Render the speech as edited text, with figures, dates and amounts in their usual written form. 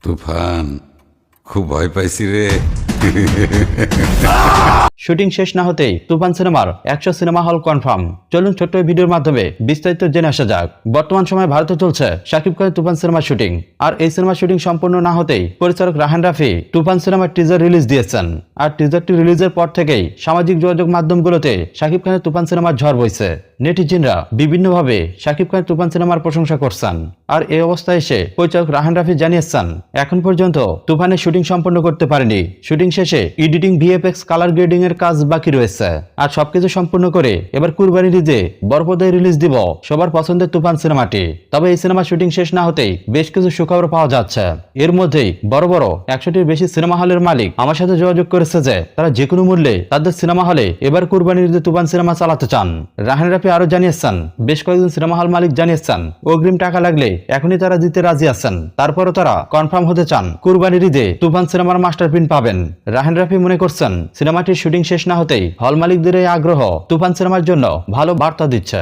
তুফান খুব ভয় পাইছি রে। শুটিং শেষ না হতেই তুফান সিনেমার 100 সিনেমা হল কনফার্ম। চলুন ছোট্ট এই ভিডিওর মাধ্যমে বিস্তারিত জেনে আসা যাক। বর্তমান সময়ে ভারতে চলছে শাকিব খানের তুফান সিনেমার শুটিং। আর এই সিনেমার শুটিং সম্পূর্ণ না হতেই পরিচালক রাহান রাফি তুফান সিনেমার টিজার রিলিজ দিয়েছেন। আর টিজারটি রিলিজের পর থেকেই সামাজিক যোগাযোগ মাধ্যমগুলোতে শাকিব খানের তুফান সিনেমার ঝড় বইছে। নেটিজেনরা বিভিন্নভাবে শাকিব খানের তুফান সিনেমার প্রশংসা করছেন। আর এই অবস্থায় এসে পরিচালক রাহান রাফি জানিয়েছেন, এখন পর্যন্ত তুফানের শুটিং সম্পন্ন করতে পারেনি। শুটিং শেষে এডিটিং, ভিএফএক্স, কালার গ্রেডিং এর কাজ বাকি রয়েছে। আর সবকিছু সম্পূর্ণ করে এবার কুরবানি ঈদে বড় পর্দায় রিলিজ দিব সবার পছন্দের তুফান সিনেমাটি। তবে এই সিনেমার শুটিং শেষ না হতেই বেশ কিছু সুখবর পাওয়া যাচ্ছে। এর মধ্যেই বড় বড় 100টির বেশি সিনেমা হলের মালিক আমার সাথে যোগাযোগ করেছে যে তারা যে কোনো মূল্যে তাদের সিনেমা হলে এবার কুরবানি ঈদে তুফান সিনেমা চালাতে চান। রাহান রাফি আরো জানিয়েছেন, বেশ কয়েকজন সিনেমা হল মালিক জানিয়েছেন অগ্রিম টাকা লাগলে এখনই তারা দিতে রাজি আছেন। তারপরও তারা কনফার্ম হতে চান কুরবানির ঈদে তুফান সিনেমার মাস্টার প্রিন্ট পাবেন। রাহান রাফি মনে করছেন সিনেমাটির শুটিং শেষ না হতেই হল মালিকদের এই আগ্রহ তুফান সিনেমার জন্য ভালো বার্তা দিচ্ছে।